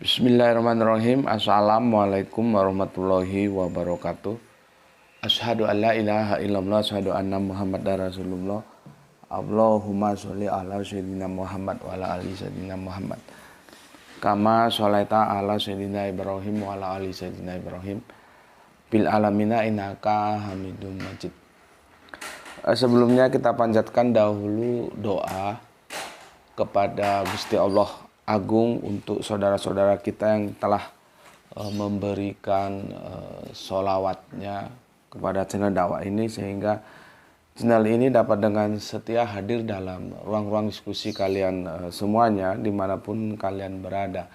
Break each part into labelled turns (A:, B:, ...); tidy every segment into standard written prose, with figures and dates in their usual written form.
A: Bismillahirrahmanirrahim. Assalamualaikum warahmatullahi wabarakatuh. Asyhadu an la ilaha illallah, asyhadu anna Muhammadar Rasulullah. Allahumma sholli ala sayyidina Muhammad wa ala ali sayyidina Muhammad. Kama sholaita ala sayyidina Ibrahim wa ala ali sayyidina Ibrahim. Bil alamina innaka Hamidum Majid. Sebelumnya kita panjatkan dahulu doa kepada Gusti Allah Agung untuk saudara-saudara kita yang telah memberikan sholawatnya kepada channel dakwah ini, sehingga channel ini dapat dengan setia hadir dalam ruang-ruang diskusi kalian semuanya dimanapun kalian berada.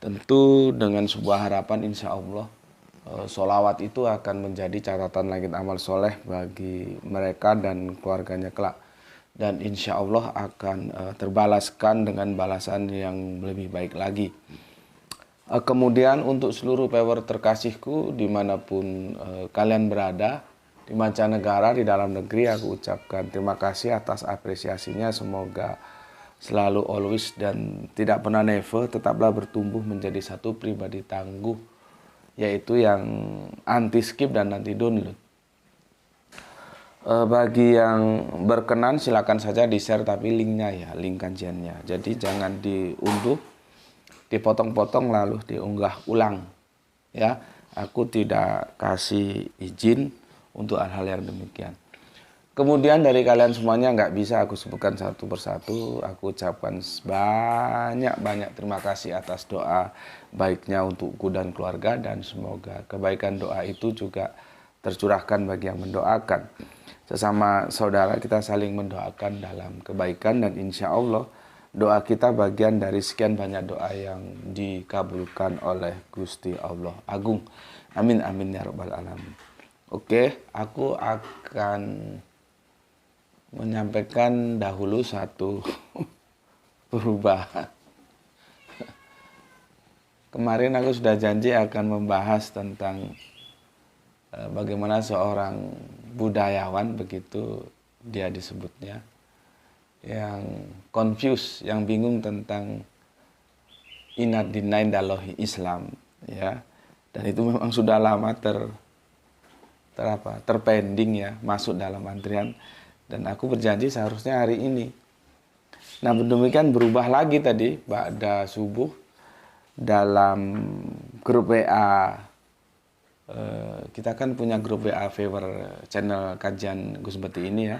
A: Tentu dengan sebuah harapan, insya Allah sholawat itu akan menjadi catatan langit amal soleh bagi mereka dan keluarganya kelak. Dan insya Allah akan terbalaskan dengan balasan yang lebih baik lagi. Kemudian untuk seluruh viewer terkasihku dimanapun kalian berada, di mancanegara, di dalam negeri, aku ucapkan terima kasih atas apresiasinya. Semoga selalu always dan tidak pernah never, tetaplah bertumbuh menjadi satu pribadi tangguh, yaitu yang anti skip dan anti download. Bagi yang berkenan silakan saja di-share, tapi linknya ya, link kajiannya. Jadi jangan diunduh, dipotong-potong lalu diunggah ulang. Ya, aku tidak kasih izin untuk hal-hal yang demikian. Kemudian dari kalian semuanya nggak bisa aku sebutkan satu persatu. Aku ucapkan banyak-banyak terima kasih atas doa baiknya untukku dan keluarga, dan semoga kebaikan doa itu juga tercurahkan bagi yang mendoakan. Sesama saudara kita saling mendoakan dalam kebaikan, dan insya Allah doa kita bagian dari sekian banyak doa yang dikabulkan oleh Gusti Allah Agung. Amin amin ya rabbal alamin. Oke, aku akan menyampaikan dahulu satu perubahan. Kemarin aku sudah janji akan membahas tentang bagaimana seorang budayawan, begitu dia disebutnya, yang confused, yang bingung tentang inad dinain dalohi Islam, ya. Dan itu memang sudah lama terpending ya, masuk dalam antrian, dan aku berjanji seharusnya hari ini. Nah, demikian berubah lagi tadi pada subuh dalam grup WA. Kita kan punya grup WA viewer channel kajian Gus Beti ini ya.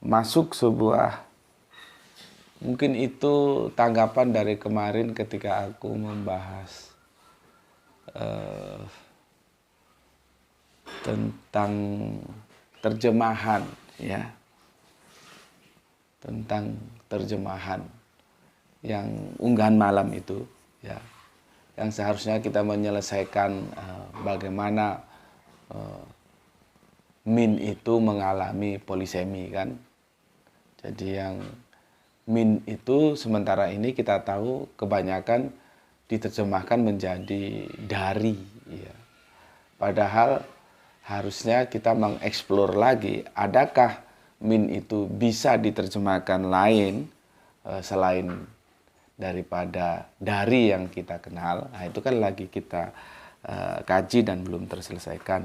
A: Masuk sebuah, mungkin itu tanggapan dari kemarin ketika aku membahas tentang terjemahan ya. Tentang terjemahan yang unggahan malam itu ya, yang seharusnya kita menyelesaikan bagaimana min itu mengalami polisemi kan. Jadi yang min itu sementara ini kita tahu kebanyakan diterjemahkan menjadi dari ya. Padahal harusnya kita mengeksplor lagi, adakah min itu bisa diterjemahkan lain selain daripada dari yang kita kenal. Nah, itu kan lagi kita kaji dan belum terselesaikan.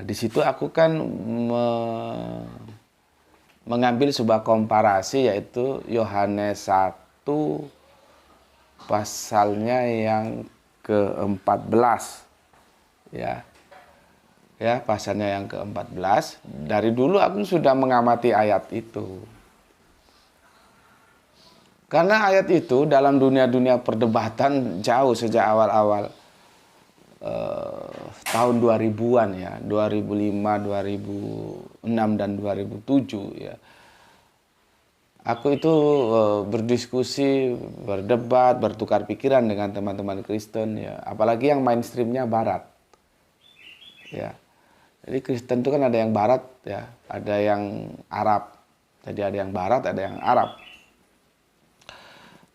A: Di situ aku kan mengambil sebuah komparasi, yaitu Yohanes 1 pasalnya yang ke-14 ya. Ya, pasalnya yang ke-14. Dari dulu aku sudah mengamati ayat itu. Karena ayat itu dalam dunia perdebatan jauh sejak awal-awal tahun 2000-an ya, 2005, 2006 dan 2007 ya. Aku itu berdiskusi, berdebat, bertukar pikiran dengan teman-teman Kristen ya, apalagi yang mainstreamnya barat. Ya. Jadi Kristen itu kan ada yang barat ya, ada yang Arab. Jadi ada yang barat, ada yang Arab.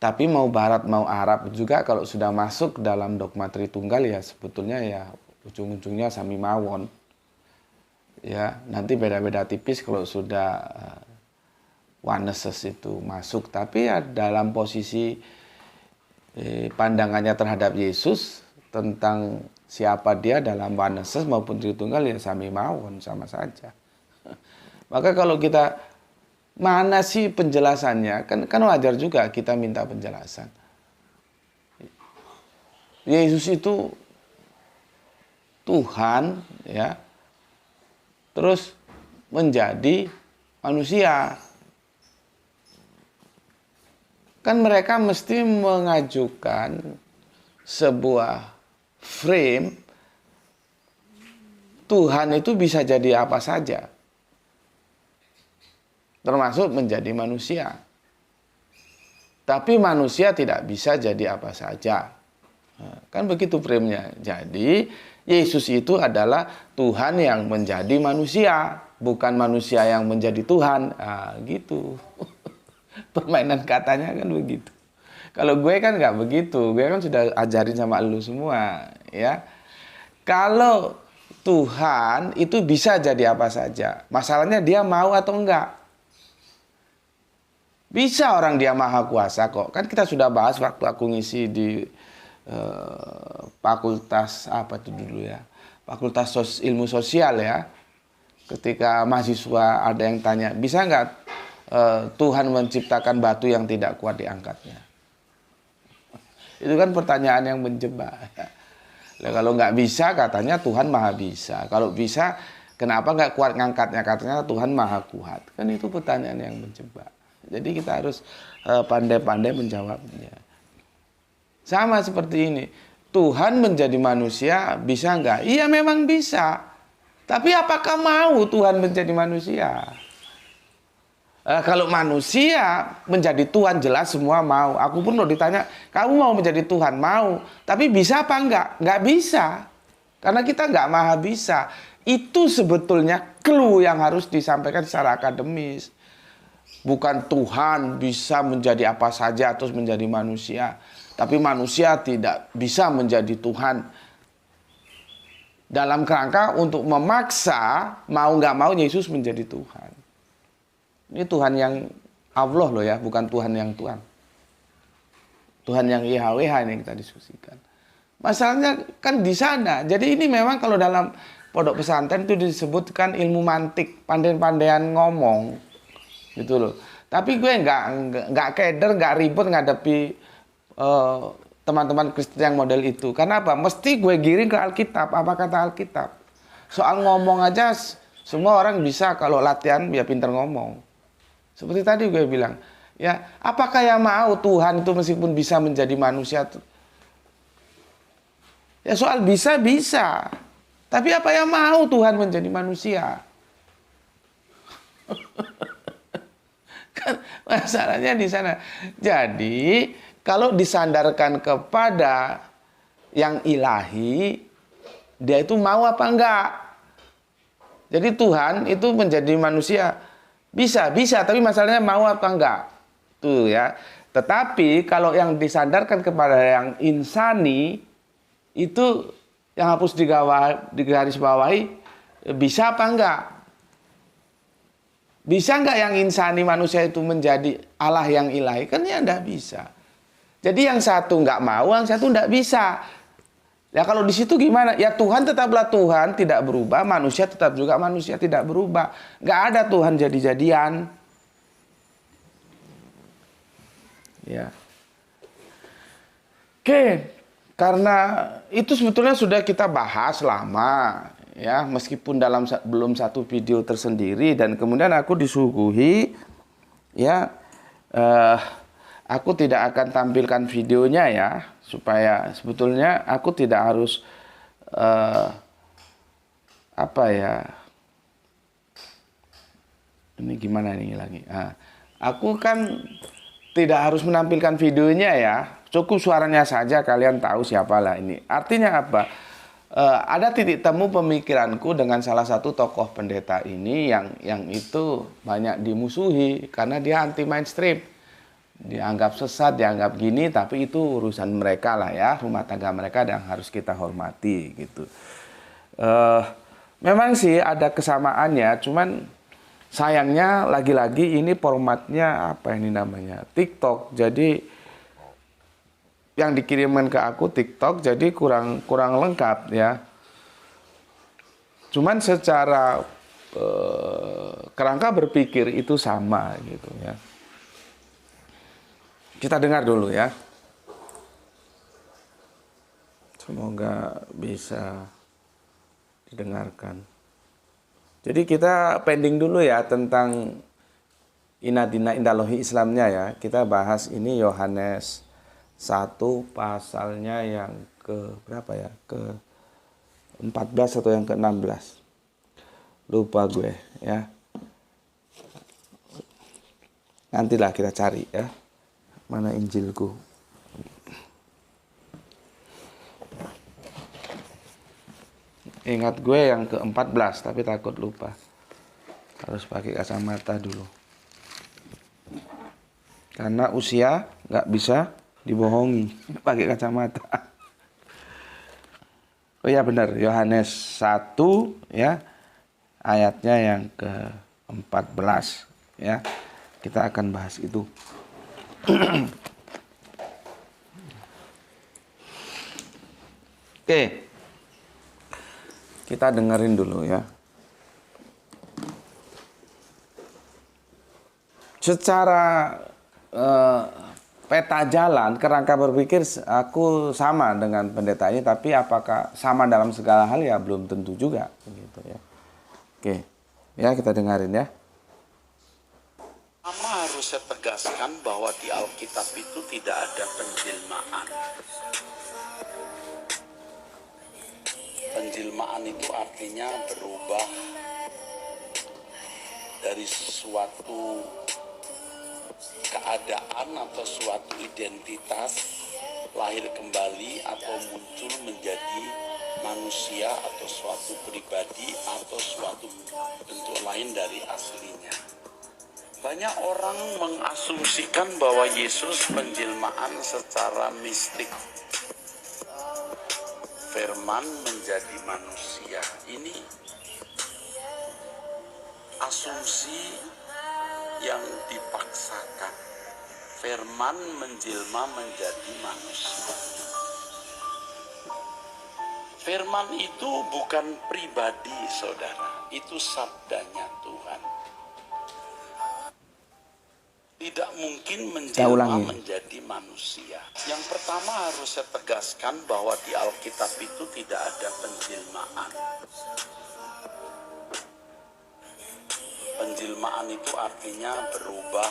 A: Tapi mau barat mau Arab juga kalau sudah masuk dalam dogma Tritunggal ya sebetulnya ya ujung-ujungnya sami mawon. Ya, nanti beda-beda tipis kalau sudah oneses itu masuk, tapi ya dalam posisi pandangannya terhadap Yesus, tentang siapa dia dalam Yesus maupun Tritunggal, ya sami mawon, sama saja. Maka kalau kita, mana sih penjelasannya? Kan wajar juga kita minta penjelasan. Yesus itu Tuhan, ya, terus menjadi manusia. Kan mereka mesti mengajukan sebuah frame Tuhan itu bisa jadi apa saja, termasuk menjadi manusia. Tapi manusia tidak bisa jadi apa saja. Kan begitu frame-nya. Jadi Yesus itu adalah Tuhan yang menjadi manusia, bukan manusia yang menjadi Tuhan. Gitu. Permainan katanya kan begitu. Kalau gue kan nggak begitu. Gue kan sudah ajarin sama lu semua, ya. Kalau Tuhan itu bisa jadi apa saja. Masalahnya dia mau atau enggak. Bisa orang dia maha kuasa kok. Kan kita sudah bahas waktu aku ngisi di fakultas apa itu dulu ya. Fakultas ilmu sosial ya. Ketika mahasiswa ada yang tanya, bisa nggak Tuhan menciptakan batu yang tidak kuat diangkatnya? Itu kan pertanyaan yang menjebak. Nah, kalau nggak bisa katanya Tuhan maha bisa. Kalau bisa kenapa nggak kuat ngangkatnya? Katanya Tuhan maha kuat. Kan itu pertanyaan yang menjebak. Jadi kita harus pandai-pandai menjawabnya. Sama seperti ini. Tuhan menjadi manusia bisa nggak? Iya memang bisa. Tapi apakah mau Tuhan menjadi manusia? Kalau manusia menjadi Tuhan jelas semua mau. Aku pun lo ditanya, kamu mau menjadi Tuhan? Mau. Tapi bisa apa enggak? Enggak bisa. Karena kita enggak maha bisa. Itu sebetulnya clue yang harus disampaikan secara akademis. Bukan Tuhan bisa menjadi apa saja terus menjadi manusia. Tapi manusia tidak bisa menjadi Tuhan. Dalam kerangka untuk memaksa mau nggak mau Yesus menjadi Tuhan. Ini Tuhan yang Allah loh ya, bukan Tuhan yang Tuhan. Tuhan yang YHWH ini kita diskusikan. Masalahnya kan di sana. Jadi ini memang kalau dalam pondok pesantren itu disebutkan ilmu mantik, pandai-pandaian ngomong, gitu loh. Tapi gue nggak keder, nggak ribet ngadepi teman-teman Kristen yang model itu. Karena apa? Mesti gue giring ke Alkitab. Apa kata Alkitab? Soal ngomong aja semua orang bisa kalau latihan ya pinter ngomong. Seperti tadi gue bilang, ya apakah yang mau Tuhan itu meskipun bisa menjadi manusia? Ya soal bisa. Tapi apa yang mau Tuhan menjadi manusia? Kan masalahnya di sana. Jadi kalau disandarkan kepada yang ilahi, dia itu mau apa enggak? Jadi Tuhan itu menjadi manusia bisa, tapi masalahnya mau apa enggak? Tuh ya. Tetapi kalau yang disandarkan kepada yang insani, itu yang harus digaris bawahi, bisa apa enggak? Bisa enggak yang insani manusia itu menjadi Allah yang ilahi? Kan ya enggak bisa. Jadi yang satu enggak mau, yang satu enggak bisa. Ya kalau di situ gimana? Ya Tuhan tetaplah Tuhan, tidak berubah. Manusia tetap juga manusia, tidak berubah. Enggak ada Tuhan jadi-jadian. Ya. Oke, karena itu sebetulnya sudah kita bahas lama. Ya, meskipun dalam belum satu video tersendiri. Dan kemudian aku disuguhi, ya, aku tidak akan tampilkan videonya ya, supaya sebetulnya aku tidak harus apa ya, ini gimana ini lagi. Aku kan tidak harus menampilkan videonya ya, cukup suaranya saja kalian tahu siapalah ini. Artinya apa? Ada titik temu pemikiranku dengan salah satu tokoh pendeta ini yang itu banyak dimusuhi karena dia anti mainstream. Dianggap sesat, dianggap gini, tapi itu urusan mereka lah ya, rumah tangga mereka yang harus kita hormati gitu. Memang sih ada kesamaannya, cuman sayangnya lagi-lagi ini formatnya apa ini namanya TikTok, jadi yang dikirimkan ke aku TikTok, jadi kurang lengkap ya. Cuman secara kerangka berpikir itu sama gitu ya. Kita dengar dulu ya. Semoga bisa didengarkan. Jadi kita pending dulu ya tentang inadina indalohi Islamnya ya. Kita bahas ini Yohanes 1 pasalnya yang ke berapa ya? Ke 14 atau yang ke 16. Lupa gue ya. Nantilah kita cari ya. Mana Injilku? Ingat gue yang ke-14 tapi takut lupa. Harus pakai kacamata dulu. Karena usia nggak bisa dibohongi pakai kacamata. Oh ya benar, Yohanes 1 ya. Ayatnya yang ke-14 ya. Kita akan bahas itu. Oke. Kita dengerin dulu ya. Secara peta jalan, kerangka berpikir aku sama dengan pendeta ini, tapi apakah sama dalam segala hal ya belum tentu juga gitu ya. Oke. Ya, kita dengerin ya.
B: Pertama harus saya tegaskan bahwa di Alkitab itu tidak ada penjelmaan. Penjelmaan itu artinya berubah dari suatu keadaan atau suatu identitas, lahir kembali atau muncul menjadi manusia atau suatu pribadi atau suatu bentuk lain dari aslinya. Banyak orang mengasumsikan bahwa Yesus penjelmaan secara mistik. Firman menjadi manusia. Ini asumsi yang dipaksakan. Firman menjelma menjadi manusia. Firman itu bukan pribadi, saudara. Itu sabdanya Tuhan. Tidak mungkin menjelma menjadi manusia. Yang pertama harus saya tegaskan bahwa di Alkitab itu tidak ada penjelmaan. Penjelmaan itu artinya berubah.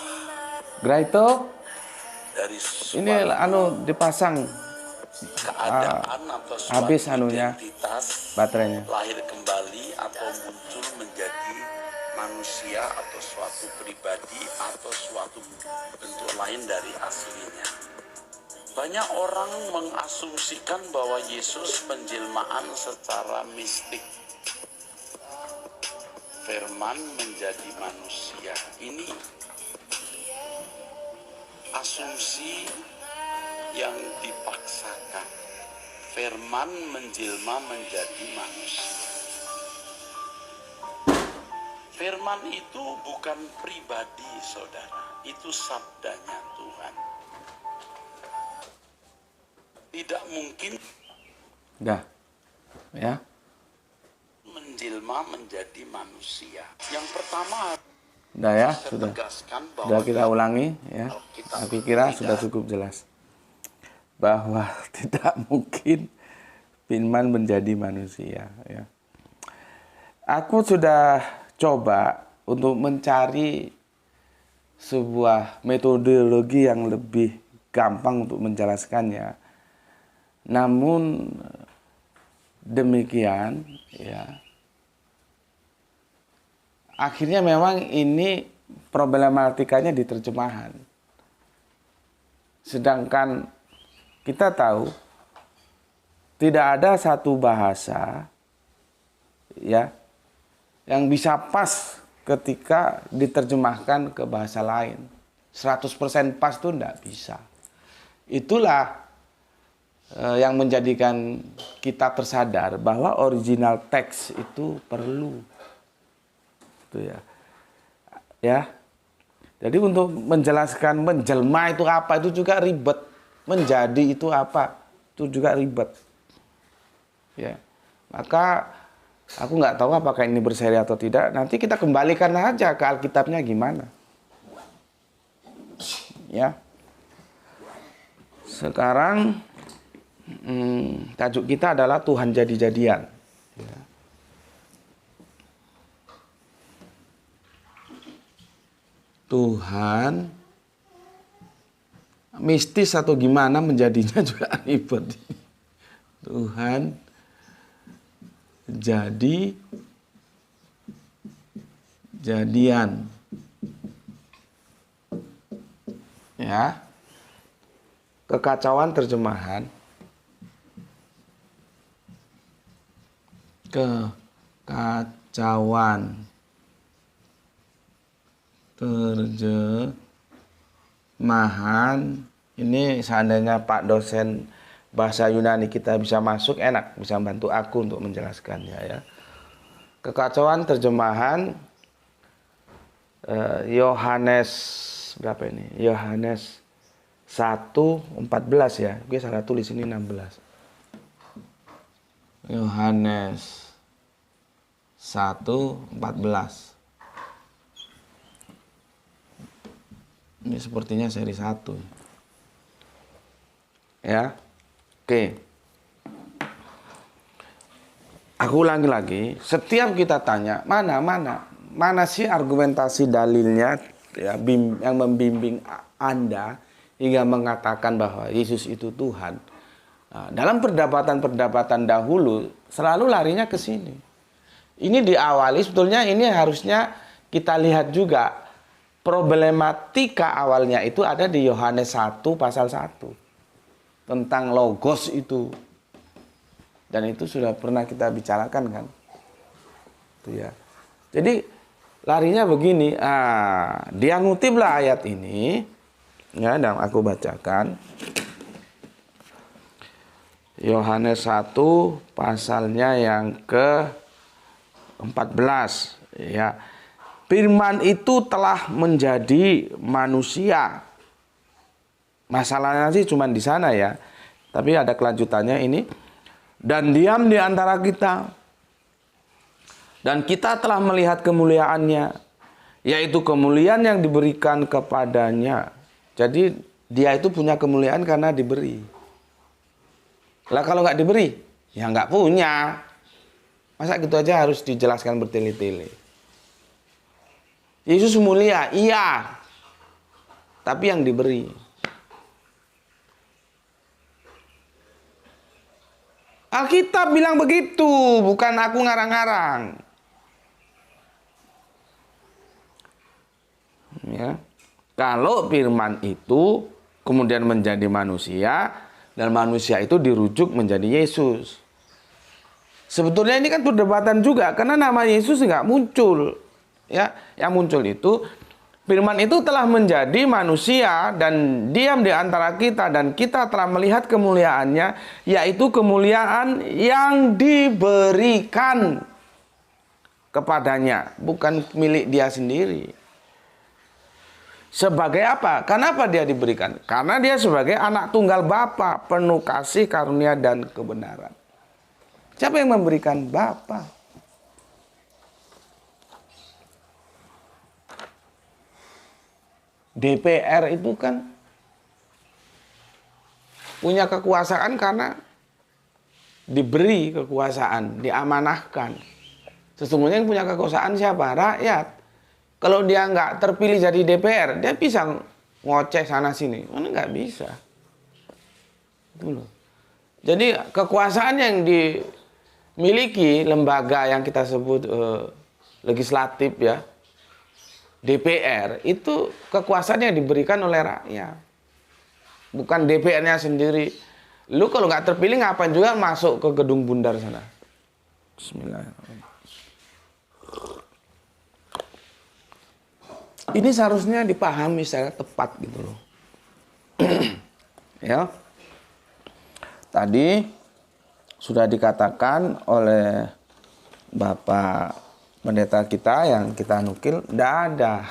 A: Graito,
B: Dari
A: ini dipasang
B: keadaan atau suatu
A: habis anunya,
B: identitas,
A: baterainya.
B: lahir kembali atau muncul menjadi manusia atau suatu pribadi atau suatu bentuk lain dari aslinya. Banyak orang mengasumsikan bahwa Yesus penjelmaan secara mistik. Firman menjadi manusia. Ini asumsi yang dipaksakan. Firman menjelma menjadi manusia. Firman itu bukan pribadi, saudara. Itu sabdanya Tuhan. Tidak mungkin
A: ya
B: menjelma menjadi manusia. Yang pertama
A: ya, sudah kita ulangi ya. Aku kira sudah cukup jelas bahwa tidak mungkin firman menjadi manusia ya. Aku sudah coba untuk mencari sebuah metodologi yang lebih gampang untuk menjelaskannya. Namun demikian ya. Akhirnya memang ini problematikanya di terjemahan. Sedangkan kita tahu tidak ada satu bahasa ya yang bisa pas ketika diterjemahkan ke bahasa lain. 100% pas itu tidak bisa. Itulah yang menjadikan kita tersadar bahwa original teks itu perlu. Itu ya. Ya. Jadi untuk menjelaskan menjelma itu apa itu juga ribet menjadi itu apa? Itu juga ribet. Ya. Maka aku nggak tahu apakah ini berseri atau tidak. Nanti kita kembalikan aja ke Alkitabnya gimana. Ya. Sekarang tajuk kita adalah Tuhan jadi-jadian. Ya. Tuhan mistis atau gimana menjadinya juga ribet. Tuhan jadi jadian. Ya. Kekacauan terjemahan. Kekacauan terjemahan. Ini seandainya Pak dosen bahasa Yunani kita bisa masuk, enak, bisa bantu aku untuk menjelaskannya ya. Kekacauan terjemahan Yohanes berapa ini? Yohanes 1:14 ya. Gue salah tulis ini 16. Yohanes 1:14. Ini sepertinya seri 1. Ya. Oke. Aku ulangi lagi, setiap kita tanya, mana sih argumentasi dalilnya ya, yang membimbing Anda hingga mengatakan bahwa Yesus itu Tuhan. Nah, dalam perdebatan-perdebatan dahulu selalu larinya ke sini. Ini diawali sebetulnya ini harusnya kita lihat juga problematika awalnya itu ada di Yohanes 1 pasal 1 tentang logos itu. Dan itu sudah pernah kita bicarakan kan. Itu ya. Jadi larinya begini, dia ngutiplah ayat ini ya, dan aku bacakan. Yohanes 1 pasalnya yang ke-14 ya. Firman itu telah menjadi manusia. Masalahnya sih cuma di sana ya. Tapi ada kelanjutannya ini. Dan diam di antara kita. Dan kita telah melihat kemuliaannya, yaitu kemuliaan yang diberikan kepadanya. Jadi dia itu punya kemuliaan karena diberi. Lah kalau nggak diberi, ya nggak punya. Masa gitu aja harus dijelaskan bertele-tele. Yesus mulia, iya. Tapi yang diberi. Alkitab bilang begitu, bukan aku ngarang-ngarang. Ya. Kalau firman itu kemudian menjadi manusia, dan manusia itu dirujuk menjadi Yesus. Sebetulnya ini kan perdebatan juga, karena nama Yesus nggak muncul. Ya, yang muncul itu firman itu telah menjadi manusia dan diam di antara kita, dan kita telah melihat kemuliaannya, yaitu kemuliaan yang diberikan kepadanya, bukan milik dia sendiri. Sebagai apa? Kenapa dia diberikan? Karena dia sebagai anak tunggal Bapa, penuh kasih, karunia, dan kebenaran. Siapa yang memberikan? Bapa. DPR itu kan punya kekuasaan karena diberi kekuasaan, diamanahkan. Sesungguhnya yang punya kekuasaan siapa? Rakyat. Kalau dia nggak terpilih jadi DPR, dia bisa ngoceh sana sini. Mana nggak bisa. Itu loh. Jadi kekuasaan yang dimiliki lembaga yang kita sebut legislatif ya, DPR, itu kekuasaan yang diberikan oleh rakyat. Bukan DPR-nya sendiri. Lu kalau nggak terpilih ngapain juga masuk ke gedung bundar sana. Bismillahirrahmanirrahim. Ini seharusnya dipahami secara tepat gitu loh. Ya. Tadi sudah dikatakan oleh Bapak pendeta kita yang kita nukil, tidak ada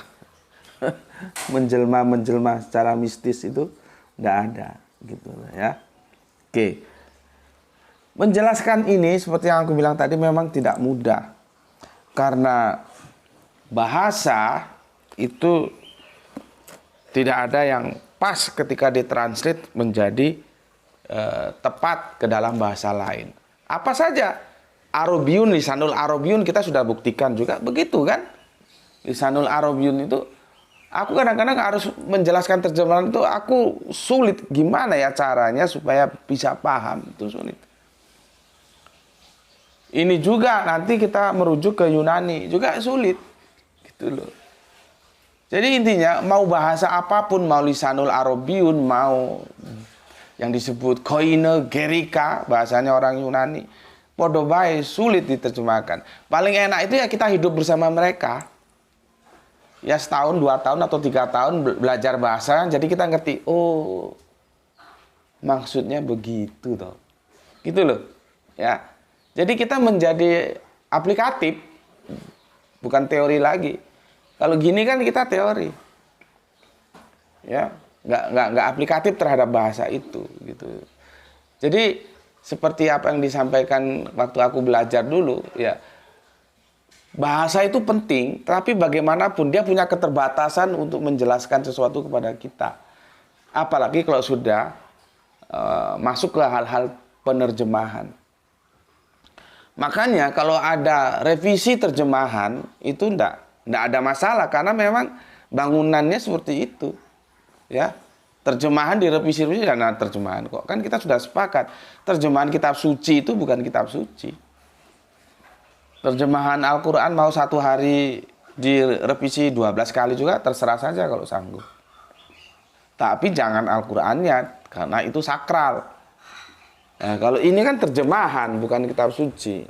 A: menjelma-menjelma secara mistis itu, tidak ada. gitu ya. Oke. Menjelaskan ini seperti yang aku bilang tadi memang tidak mudah. Karena bahasa itu tidak ada yang pas ketika ditranslate menjadi tepat ke dalam bahasa lain. Apa saja? Arabiun, lisanul Arabiun kita sudah buktikan juga begitu kan? Lisanul Arabiun itu aku kadang-kadang harus menjelaskan terjemahan itu aku sulit, gimana ya caranya supaya bisa paham, itu sulit. Ini juga nanti kita merujuk ke Yunani juga sulit gitu loh. Jadi intinya mau bahasa apapun, mau lisanul Arabiun, mau yang disebut koine gerika, bahasanya orang Yunani, podo bae sulit diterjemahkan. Paling enak itu ya kita hidup bersama mereka. Ya setahun, 2 tahun atau 3 tahun belajar bahasa, jadi kita ngerti, oh maksudnya begitu toh. Gitu loh. Ya. Jadi kita menjadi aplikatif, bukan teori lagi. Kalau gini kan kita teori, ya, nggak aplikatif terhadap bahasa itu, gitu. Jadi seperti apa yang disampaikan waktu aku belajar dulu, ya, bahasa itu penting, tapi bagaimanapun dia punya keterbatasan untuk menjelaskan sesuatu kepada kita. Apalagi kalau sudah masuk ke hal-hal penerjemahan. Makanya kalau ada revisi terjemahan itu enggak ada masalah karena memang bangunannya seperti itu. Ya. Terjemahan direvisi dan terjemahan kok. Kan kita sudah sepakat. Terjemahan kitab suci itu bukan kitab suci. Terjemahan Al-Qur'an mau 1 hari direvisi 12 kali juga terserah saja kalau sanggup. Tapi jangan Al-Qur'annya karena itu sakral. Nah, kalau ini kan terjemahan bukan kitab suci.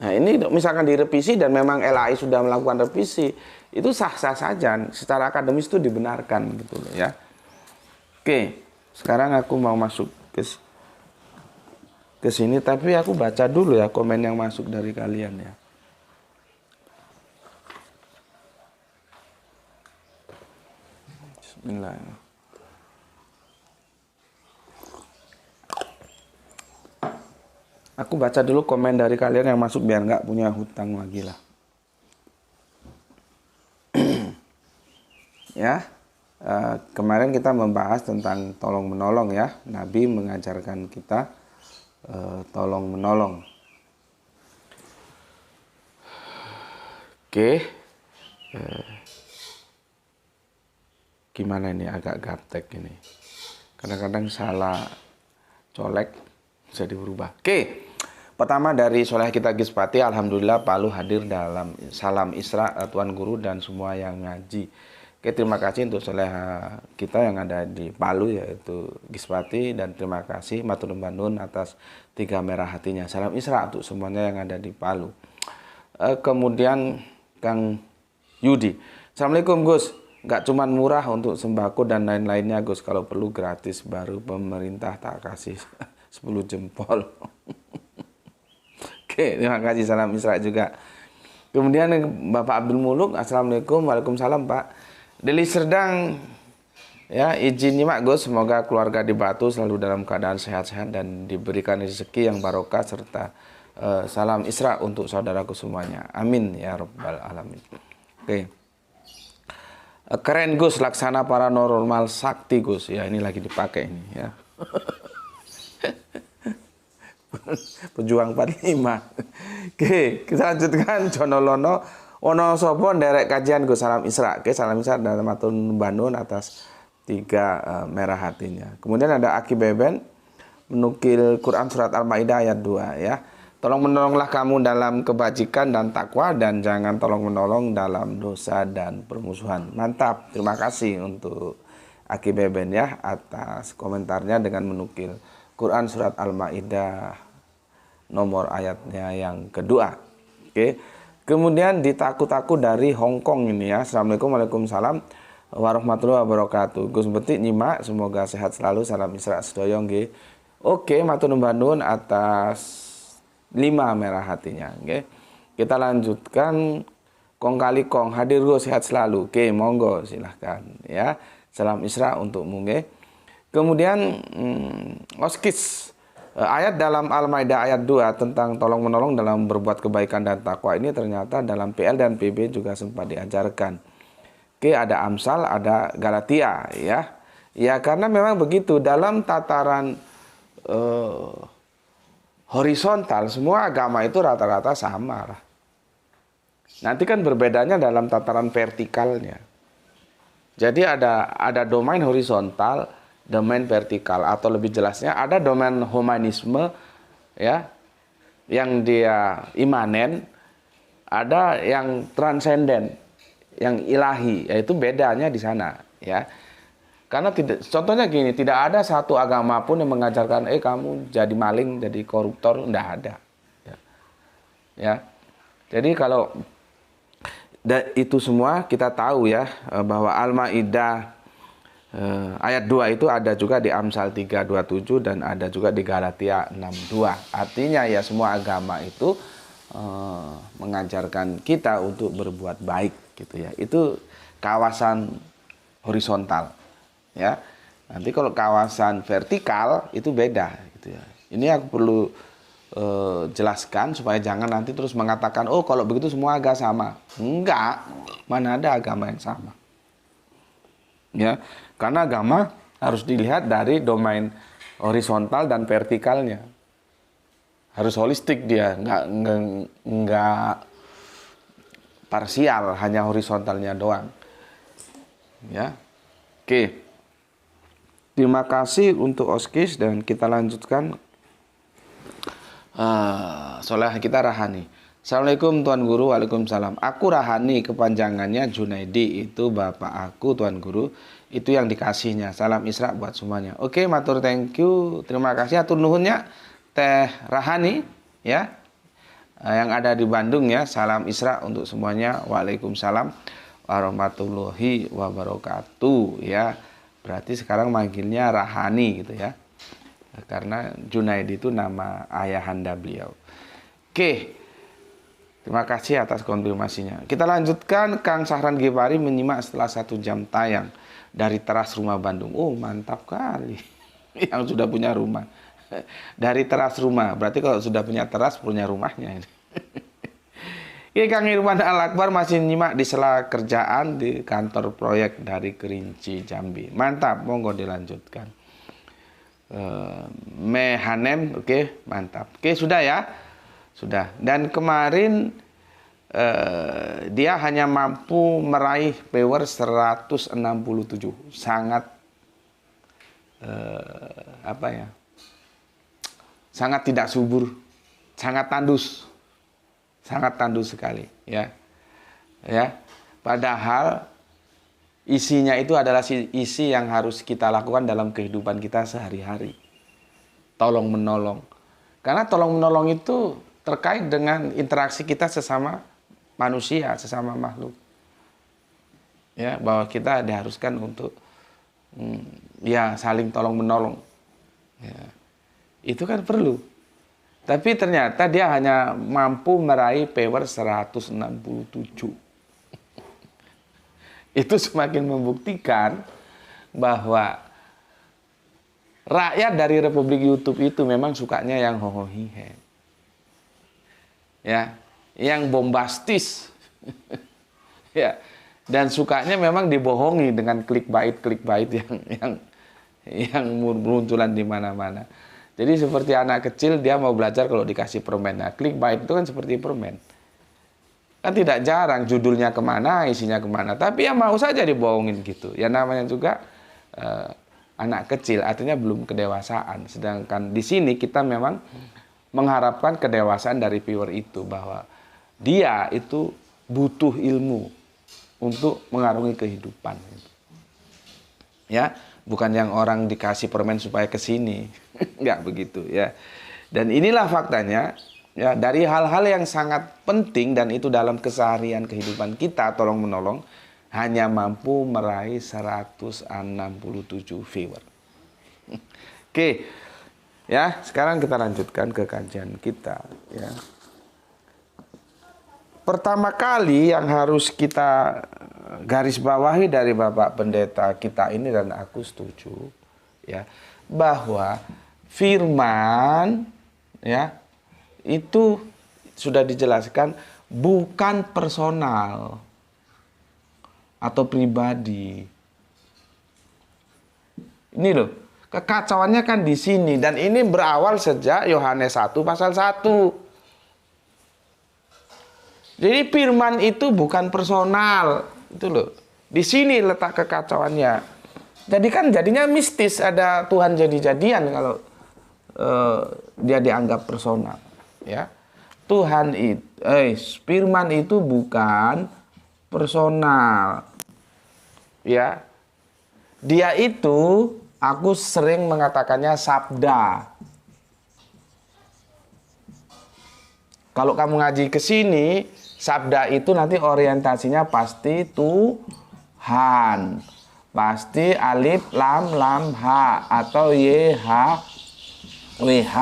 A: Nah ini misalkan direvisi dan memang LAI sudah melakukan revisi, itu sah-sah saja, secara akademis itu dibenarkan gitu loh ya. Oke, sekarang aku mau masuk ke sini, tapi aku baca dulu ya komen yang masuk dari kalian ya. Bismillahirrahmanirrahim. Aku baca dulu komen dari kalian yang masuk biar nggak punya hutang lagi lah. Ya, kemarin kita membahas tentang tolong menolong ya. Nabi mengajarkan kita tolong menolong. Oke, gimana ini agak gaptek ini. Kadang-kadang salah colek. Jadi berubah. Oke. Pertama dari Soleh kita Gispati, alhamdulillah Palu hadir dalam salam Isra Tuan Guru dan semua yang ngaji. Oke, terima kasih untuk Soleh kita yang ada di Palu yaitu Gispati, dan terima kasih matur nuwun Bandun atas 3 merah hatinya. Salam Isra untuk semuanya yang ada di Palu. Kemudian Kang Yudi. Assalamualaikum Gus. Nggak cuma murah untuk sembako dan lain-lainnya Gus, kalau perlu gratis, baru pemerintah tak kasih 10 jempol. Oke, terima kasih, salam Isra juga. Kemudian Bapak Abdul Muluk, Assalamualaikum, Waalaikumsalam Pak. Deli Serdang, ya izin nyimak Gus, semoga keluarga di Batu selalu dalam keadaan sehat-sehat dan diberikan rezeki yang barokah, serta salam Isra untuk saudaraku semuanya. Amin ya Rabbal Alamin. Oke. Keren Gus, laksana paranormal sakti Gus. Ya ini lagi dipakai ini ya. Pejuang 45. Oke, kita lanjutkan. Jonolono ono sopo nderek kajian Gus, salam Isra. Oke, salam Isra dan matur Bandung atas 3 merah hatinya. Kemudian ada Aki Beben menukil Quran surat Al-Maidah ayat 2 ya. Tolong menolonglah kamu dalam kebajikan dan takwa, dan jangan tolong menolong dalam dosa dan permusuhan. Mantap. Terima kasih untuk Aki Beben ya atas komentarnya dengan menukil Quran surat Al-Maidah nomor ayatnya yang kedua. Oke. Kemudian ditakut-takut dari Hong Kong ini ya. Assalamualaikum, waalaikumsalam warahmatullahi wabarakatuh. Gus Betik nyimak, semoga sehat selalu. Salam Isra sedoyo nggih. Oke, matur nuwun atas 5 merah hatinya. Oke. Kita lanjutkan. Kong kali kong hadir Gus, sehat selalu. Oke, monggo silahkan ya. Salam Isra untuk nggih. Kemudian oskis ayat dalam Al-Maidah ayat 2 tentang tolong menolong dalam berbuat kebaikan dan takwa ini ternyata dalam PL dan PB juga sempat diajarkan. Oke, ada Amsal, ada Galatia, ya. Ya, karena memang begitu dalam tataran horizontal semua agama itu rata-rata sama lah. Nanti kan berbedanya dalam tataran vertikalnya. Jadi ada domain horizontal, domain vertikal, atau lebih jelasnya ada domain humanisme, ya, yang dia imanen, ada yang transenden, yang ilahi, yaitu bedanya di sana, ya. Karena contohnya gini, tidak ada satu agama pun yang mengajarkan kamu jadi maling, jadi koruptor, enggak ada. Ya. Jadi kalau itu semua kita tahu ya bahwa Al-Maidah ayat 2 itu ada juga di Amsal 3:27 dan ada juga di Galatia 6:2. Artinya ya semua agama itu mengajarkan kita untuk berbuat baik gitu ya. Itu kawasan horizontal ya. Nanti kalau kawasan vertikal itu beda gitu ya. Ini aku perlu jelaskan supaya jangan nanti terus mengatakan oh kalau begitu semua agama sama. Enggak, mana ada agama yang sama. Ya, karena agama harus dilihat dari domain horizontal dan vertikalnya. Harus holistik dia, enggak parsial, hanya horizontalnya doang. Ya. Oke. Terima kasih untuk Oskis dan kita lanjutkan. Soleh kita Rahani. Assalamualaikum Tuan Guru. Waalaikumsalam. Aku Rahani, kepanjangannya Junaidi, itu bapak aku Tuan Guru, itu yang dikasihnya. Salam Isra buat semuanya. Oke, matur thank you, terima kasih atur nuhunnya Teh Rahani ya, yang ada di Bandung ya. Salam Isra untuk semuanya. Waalaikumsalam warahmatullahi wabarakatuh ya. Berarti sekarang manggilnya Rahani gitu ya, karena Junaidi itu nama ayahanda beliau. Oke, terima kasih atas konfirmasinya. Kita lanjutkan. Kang Sahran Gifari menyimak setelah 1 jam tayang dari teras rumah Bandung. Oh mantap kali. Yang sudah punya rumah dari teras rumah, berarti kalau sudah punya teras punya rumahnya ini. Ini Kang Irwan Al-Akbar masih nyimak di sela kerjaan di kantor proyek dari Kerinci Jambi. Mantap, monggo dilanjutkan. Mehanem, oke, mantap. Oke, sudah ya, sudah. Dan kemarin dia hanya mampu meraih power 167, sangat sangat tidak subur, sangat tandus sekali, ya. Padahal isinya itu adalah isi yang harus kita lakukan dalam kehidupan kita sehari-hari. Tolong menolong. Karena tolong menolong itu terkait dengan interaksi kita sesama manusia, sesama makhluk. Ya, bahwa kita diharuskan untuk saling tolong menolong. Ya. Itu kan perlu. Tapi ternyata dia hanya mampu meraih power 167. Itu semakin membuktikan bahwa rakyat dari Republik YouTube itu memang sukanya yang hohohihe. Ya, yang bombastis. Ya. Dan sukanya memang dibohongi dengan clickbait yang munculan di mana-mana. Jadi seperti anak kecil dia mau belajar kalau dikasih permen. Nah, clickbait itu kan seperti permen. Kan tidak jarang judulnya kemana, isinya kemana. Tapi ya mau saja dibohongin gitu. Ya namanya juga anak kecil, artinya belum kedewasaan. Sedangkan di sini kita memang mengharapkan kedewasaan dari viewer itu. Bahwa dia itu butuh ilmu untuk mengarungi kehidupan. Ya. Bukan yang orang dikasih permen supaya ke sini. Enggak begitu ya. Dan inilah faktanya ya, dari hal-hal yang sangat penting dan itu dalam keseharian kehidupan kita tolong menolong hanya mampu meraih 167 viewer. Oke. Ya, sekarang kita lanjutkan ke kajian kita ya. Pertama kali yang harus kita garis bawahi dari Bapak Pendeta kita ini, dan aku setuju, ya, bahwa firman ya itu sudah dijelaskan bukan personal atau pribadi. Ini loh, kekacauannya kan di sini, dan ini berawal sejak Yohanes 1 pasal 1. Jadi firman itu bukan personal, itu loh. Di sini letak kekacauannya. Jadi kan jadinya mistis, ada Tuhan jadi-jadian kalau dia dianggap personal, ya. Tuhan itu, firman itu bukan personal, ya. Dia itu, aku sering mengatakannya sabda. Kalau kamu ngaji ke sini, sabda itu nanti orientasinya pasti Tuhan. Pasti alif lam lam ha atau YH WH.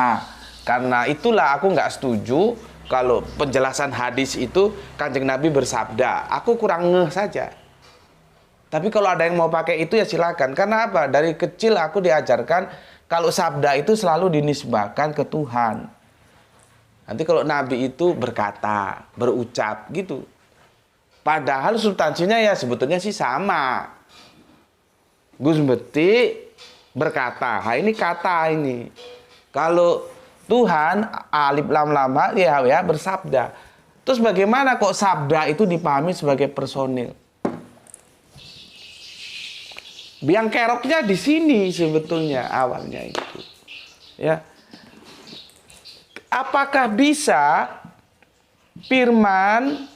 A: Karena itulah aku nggak setuju kalau penjelasan hadis itu Kanjeng Nabi bersabda. Aku kurang ngeh saja. Tapi kalau ada yang mau pakai itu ya silakan. Karena apa? Dari kecil aku diajarkan kalau sabda itu selalu dinisbahkan ke Tuhan. Nanti kalau Nabi itu berkata, berucap gitu. Padahal substansinya ya sebetulnya sih sama. Gus Beti berkata, ini kata ini. Kalau Tuhan alif lam lam ya bersabda. Terus bagaimana kok sabda itu dipahami sebagai personil? Biang keroknya di sini sebetulnya awalnya itu. Ya. Apakah bisa firman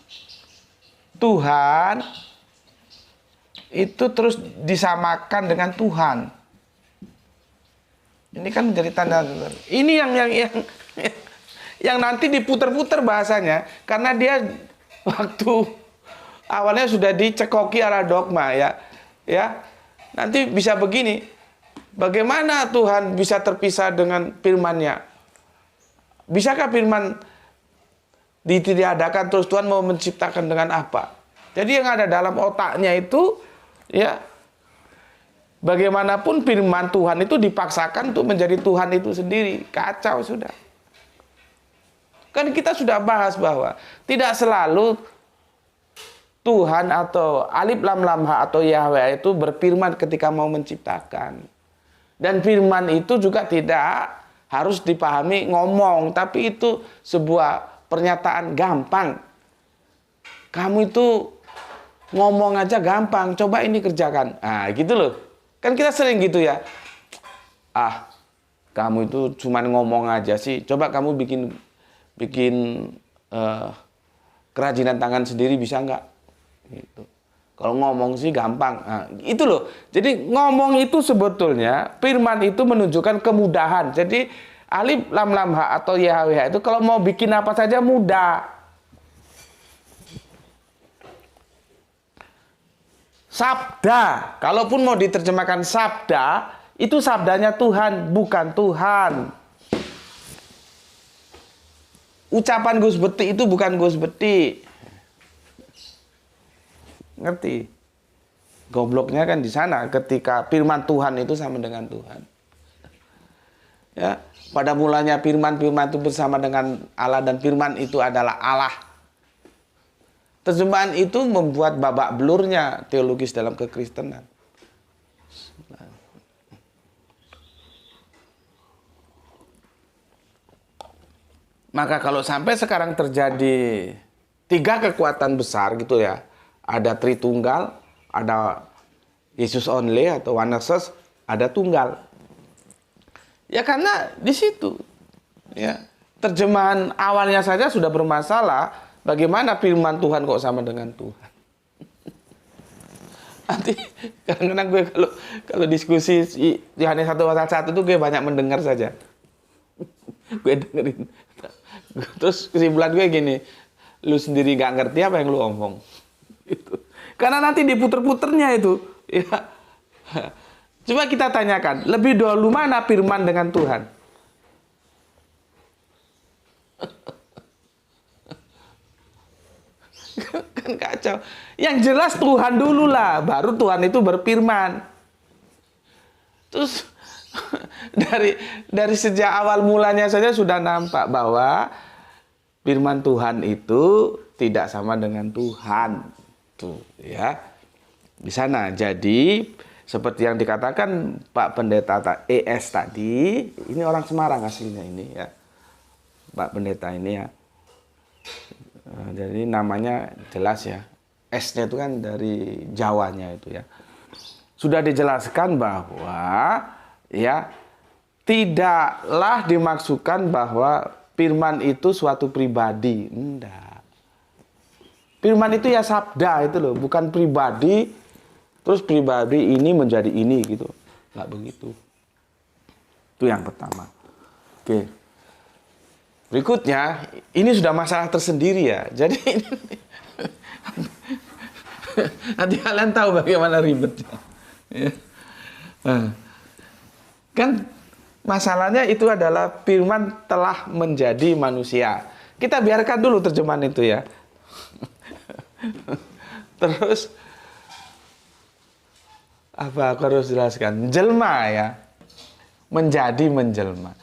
A: Tuhan itu terus disamakan dengan Tuhan? Ini kan menjadi tanda. Ini yang nanti diputer-puter bahasanya, karena dia waktu awalnya sudah dicekoki ala dogma ya. Nanti bisa begini. Bagaimana Tuhan bisa terpisah dengan firman-Nya? Bisakah firman ditiadakan terus Tuhan mau menciptakan dengan apa? Jadi yang ada dalam otaknya itu ya, bagaimanapun firman Tuhan itu dipaksakan untuk menjadi Tuhan itu sendiri. Kacau sudah. Kan kita sudah bahas bahwa tidak selalu Tuhan atau alif lam lam ha atau Yahweh itu berfirman ketika mau menciptakan. Dan firman itu juga tidak harus dipahami ngomong, tapi itu sebuah pernyataan gampang. Kamu itu ngomong aja gampang, coba ini kerjakan. Nah, gitu loh. Kan kita sering gitu ya. Kamu itu cuma ngomong aja sih. Coba kamu bikin kerajinan tangan sendiri bisa nggak? Gitu. Kalau ngomong sih gampang. Nah, itu loh. Jadi ngomong itu sebetulnya firman itu menunjukkan kemudahan. Jadi alif lam lam ha atau YHWH itu kalau mau bikin apa saja mudah. Sabda, kalaupun mau diterjemahkan sabda, itu sabdanya Tuhan, bukan Tuhan. Ucapan Gus Beti itu bukan Gus Beti. Ngerti? Gobloknya kan di sana ketika firman Tuhan itu sama dengan Tuhan. Ya, pada mulanya firman itu bersama dengan Allah dan firman itu adalah Allah. Terjemahan itu membuat babak belurnya teologis dalam kekristenan. Maka kalau sampai sekarang terjadi 3 kekuatan besar gitu ya. Ada Tritunggal, ada Yesus only atau Oneness, ada tunggal. Ya karena di situ ya, terjemahan awalnya saja sudah bermasalah, bagaimana firman Tuhan kok sama dengan Tuhan? Nanti kadang-kadang gue kalau diskusi Yohanes 1 pasal 1 tuh gue banyak mendengar saja. Gue dengerin. Terus kesimpulan gue gini, lu sendiri gak ngerti apa yang lu omong. Gitu. Karena nanti diputer-puternya itu ya. Coba kita tanyakan, lebih dahulu mana firman dengan Tuhan? Kan kacau. Yang jelas Tuhan dulu lah, baru Tuhan itu berfirman. Terus dari sejak awal mulanya saja sudah nampak bahwa firman Tuhan itu tidak sama dengan Tuhan. Tuh, ya. Di sana. Jadi seperti yang dikatakan Pak Pendeta ES tadi, ini orang Semarang aslinya ini ya. Pak Pendeta ini ya. Jadi namanya jelas ya. S-nya itu kan dari Jawanya itu ya. Sudah dijelaskan bahwa ya tidaklah dimaksudkan bahwa firman itu suatu pribadi. Enggak. Firman itu ya sabda itu loh, bukan pribadi. Terus pribadi ini menjadi ini gitu. Enggak begitu. Itu yang pertama. Oke. Berikutnya, ini sudah masalah tersendiri ya. Jadi nanti kalian tahu bagaimana ribetnya. Ya. Nah, kan masalahnya itu adalah firman telah menjadi manusia. Kita biarkan dulu terjemahan itu ya. Terus apa aku harus jelaskan? Jelma ya. Menjadi menjelma.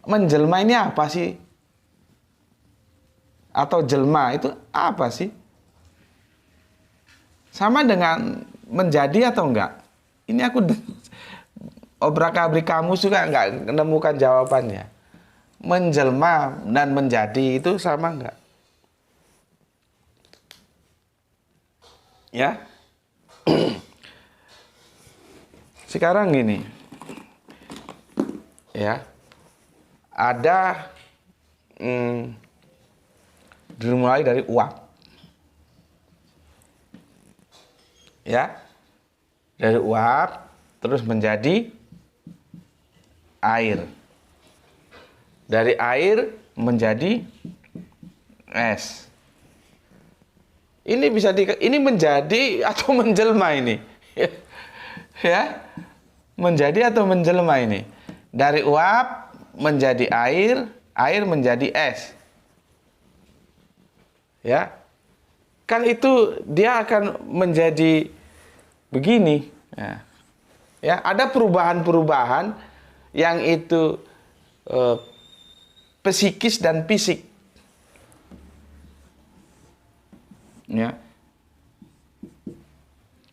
A: Menjelma ini apa sih? Atau jelma itu apa sih? Sama dengan menjadi atau enggak? Ini aku obrak-abrik kamus juga enggak menemukan jawabannya. Menjelma dan menjadi itu sama enggak? Ya. Sekarang gini. Ya. Ada dimulai dari uap. Ya. Dari uap terus menjadi air. Dari air menjadi es. Ini bisa ini menjadi atau menjelma ini? Ya. Menjadi atau menjelma ini? Dari uap menjadi air, air menjadi es. Ya. Kan itu dia akan menjadi begini. Ya, ada perubahan-perubahan yang itu psikis dan fisik. Ya.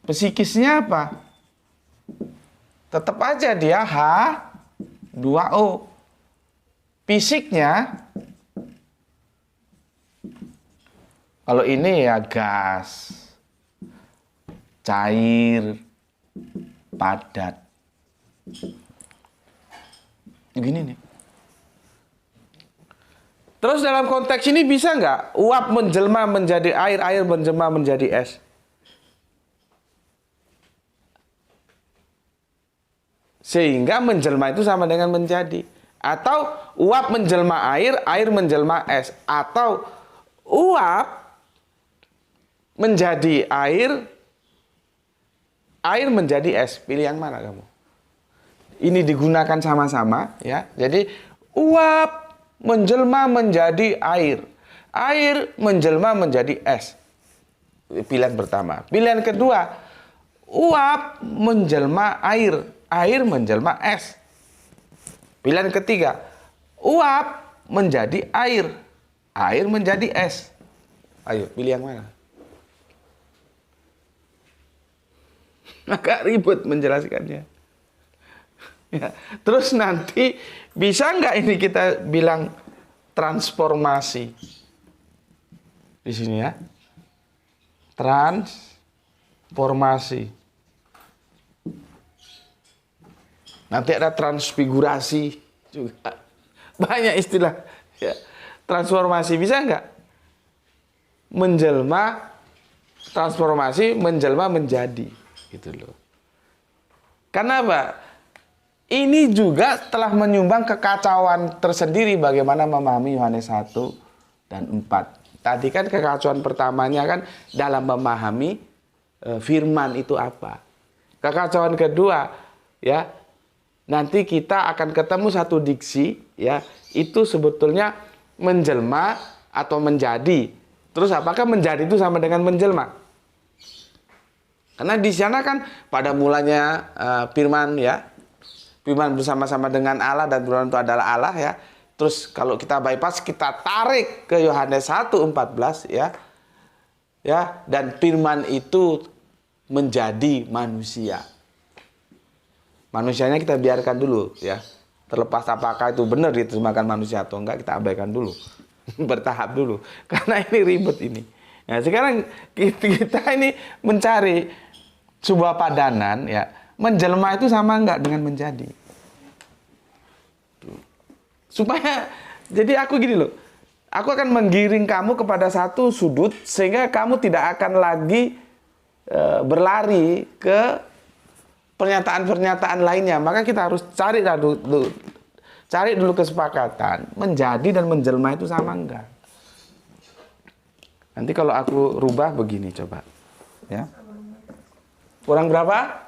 A: Psikisnya apa? Tetap aja dia H2O. Fisiknya kalau ini ya gas, cair, padat. Begini nih. Terus dalam konteks ini bisa nggak uap menjelma menjadi air, air menjelma menjadi es? Sehingga menjelma itu sama dengan menjadi. Atau uap menjelma air, air menjelma es. Atau uap menjadi air, air menjadi es. Pilih yang mana kamu? Ini digunakan sama-sama ya. Jadi uap menjelma menjadi air, air menjelma menjadi es. Pilihan pertama. Pilihan kedua, uap menjelma air, air menjelma es. Pilihan ketiga, uap menjadi air, air menjadi es. Ayo, pilih yang mana? Agak ribet menjelaskannya. Ya. Terus nanti bisa nggak ini kita bilang transformasi? Di sini ya. Transformasi. Nanti ada transfigurasi juga. Banyak istilah. Ya. Transformasi bisa nggak? Menjelma, transformasi, menjelma menjadi. Gitu loh. Karena apa? Ini juga telah menyumbang kekacauan tersendiri bagaimana memahami Yohanes 1 dan 4. Tadi kan kekacauan pertamanya kan dalam memahami firman itu apa. Kekacauan kedua ya, nanti kita akan ketemu satu diksi ya, itu sebetulnya menjelma atau menjadi. Terus apakah menjadi itu sama dengan menjelma? Karena di sana kan pada mulanya firman ya, Firman bersama-sama dengan Allah dan Firman itu adalah Allah ya. Terus kalau kita bypass, kita tarik ke Yohanes 1:14 ya. Ya, dan firman itu menjadi manusia. Manusianya kita biarkan dulu ya. Terlepas apakah itu benar diterjemahkan manusia atau enggak, kita abaikan dulu. Bertahap dulu. Karena ini ribet ini. Nah, sekarang kita ini mencari sebuah padanan ya. Menjelma itu sama enggak dengan menjadi? Supaya, jadi aku gini loh, aku akan menggiring kamu kepada satu sudut sehingga kamu tidak akan lagi berlari ke pernyataan-pernyataan lainnya. Maka kita harus cari dulu kesepakatan. Menjadi dan menjelma itu sama enggak? Nanti kalau aku rubah begini coba, ya. Kurang berapa?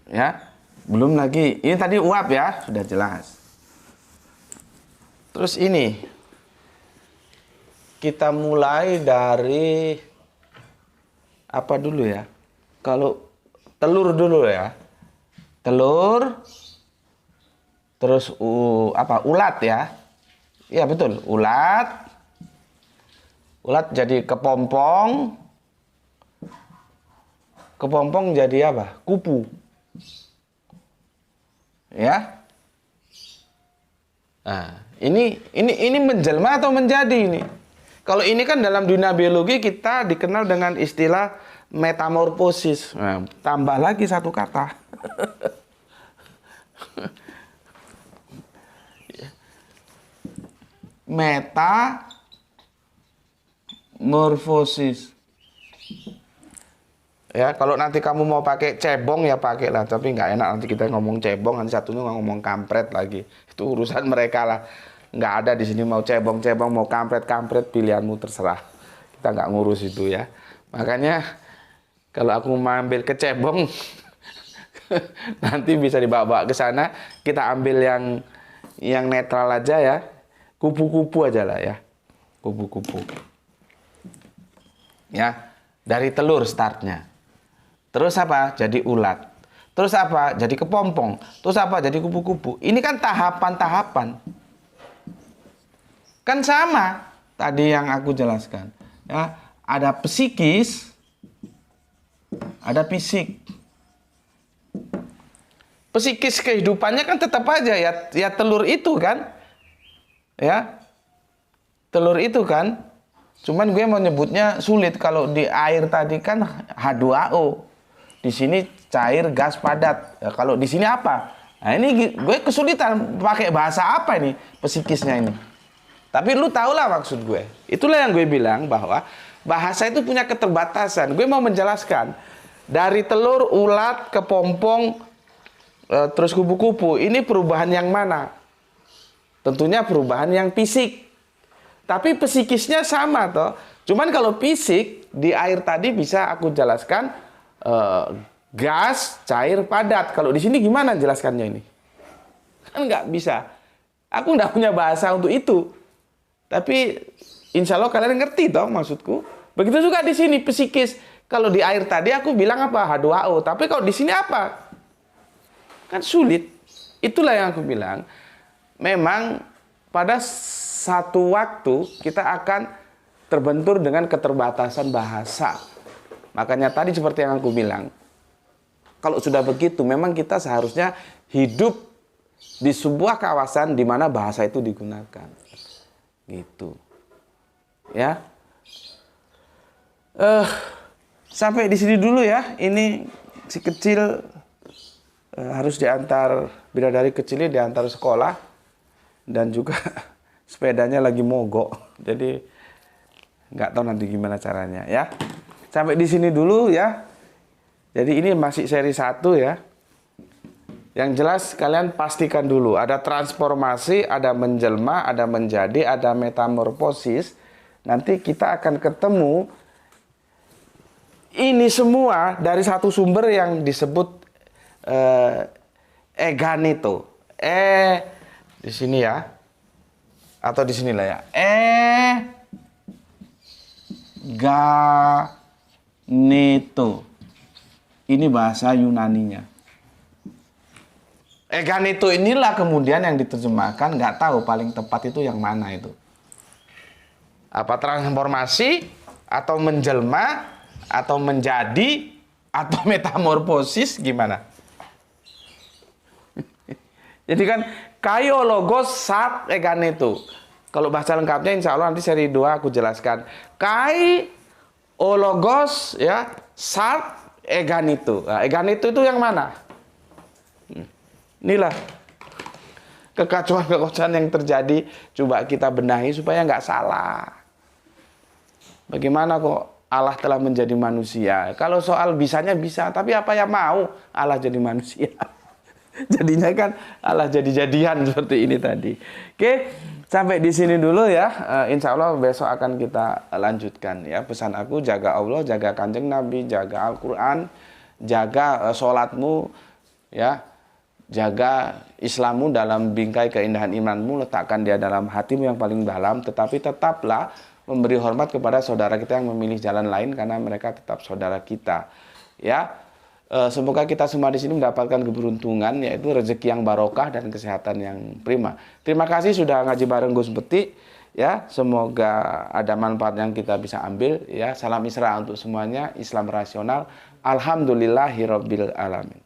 A: Ya. Belum lagi, ini tadi uap ya, sudah jelas. Terus ini, kita mulai dari apa dulu ya? Kalau telur dulu ya, telur, terus ulat ya, iya betul, ulat jadi kepompong jadi apa? Kupu. Ya. Nah, ini menjelma atau menjadi ini? Kalau ini kan dalam dunia biologi kita dikenal dengan istilah metamorfosis. Nah, tambah lagi satu kata. Metamorfosis. Ya, kalau nanti kamu mau pakai cebong ya pakailah, tapi nggak enak nanti kita ngomong cebong, nanti satunya ngomong kampret lagi. Itu urusan mereka lah. Nggak ada di sini mau cebong, mau kampret, pilihanmu terserah. Kita nggak ngurus itu ya. Makanya kalau aku mau ambil ke cebong, nanti bisa dibawa ke sana. Kita ambil yang netral aja ya. Kupu-kupu aja lah ya. Kupu-kupu. Ya, dari telur startnya. Terus apa? Jadi ulat. Terus apa? Jadi kepompong. Terus apa? Jadi kupu-kupu. Ini kan tahapan-tahapan. Kan sama tadi yang aku jelaskan. Ya, ada psikis, ada fisik. Psikis kehidupannya kan tetap aja ya telur itu kan. Ya. Telur itu kan. Cuman gue mau nyebutnya sulit. Kalau di air tadi kan H2O. Di sini cair gas padat. Ya, kalau di sini apa? Nah, ini gue kesulitan pakai bahasa apa ini psikisnya ini. Tapi lu tau lah maksud gue. Itulah yang gue bilang bahwa bahasa itu punya keterbatasan. Gue mau menjelaskan dari telur, ulat, kepompong, terus kupu-kupu. Ini perubahan yang mana? Tentunya perubahan yang fisik. Tapi psikisnya sama toh. Cuman kalau fisik di air tadi bisa aku jelaskan gas, cair, padat. Kalau di sini gimana jelaskannya ini? Kan nggak bisa. Aku nggak punya bahasa untuk itu. Tapi insya Allah kalian ngerti toh maksudku. Begitu juga di sini psikis. Kalau di air tadi aku bilang apa? H2O. Tapi kalau di sini apa? Kan sulit. Itulah yang aku bilang. Memang pada satu waktu kita akan terbentur dengan keterbatasan bahasa. Makanya tadi seperti yang aku bilang, kalau sudah begitu memang kita seharusnya hidup di sebuah kawasan di mana bahasa itu digunakan. Gitu. Ya. Sampai di sini dulu ya. Ini si kecil harus diantar, bidadari kecilnya diantar sekolah dan juga sepedanya lagi mogok. Jadi nggak tahu nanti gimana caranya ya. Sampai di sini dulu ya. Jadi ini masih seri 1 ya. Yang jelas kalian pastikan dulu. Ada transformasi, ada menjelma, ada menjadi, ada metamorfosis. Nanti kita akan ketemu. Ini semua dari satu sumber yang disebut eganito. Di sini ya. Atau di sinilah ya. Eganito. Ini bahasa Yunaninya. Eganito inilah kemudian yang diterjemahkan, nggak tahu paling tepat itu yang mana itu. Apa transformasi, atau menjelma, atau menjadi, atau metamorfosis, gimana? Jadi kan kayo logos sat eganito. Kalau bahasa lengkapnya insya Allah nanti seri 2 aku jelaskan. Kai ologos ya sat eganito. Nah, eganito itu yang mana? Inilah kekacauan-kekacauan yang terjadi. Coba kita benahi supaya nggak salah. Bagaimana kok Allah telah menjadi manusia? Kalau soal bisanya bisa, tapi apa yang mau Allah jadi manusia? Jadinya kan Allah jadi-jadian seperti ini tadi. Oke, sampai di sini dulu ya. Insya Allah besok akan kita lanjutkan ya. Pesan aku, jaga Allah, jaga Kanjeng Nabi, jaga Al-Quran, jaga sholatmu ya. Jaga Islammu dalam bingkai keindahan imanmu, letakkan dia dalam hatimu yang paling dalam. Tetapi tetaplah memberi hormat kepada saudara kita yang memilih jalan lain, karena mereka tetap saudara kita ya. Semoga kita semua di sini mendapatkan keberuntungan, yaitu rezeki yang barokah dan kesehatan yang prima. Terima kasih sudah ngaji bareng Gus Beti ya. Semoga ada manfaat yang kita bisa ambil ya. Salam Isra untuk semuanya, Islam rasional. Alhamdulillahirabbil alamin.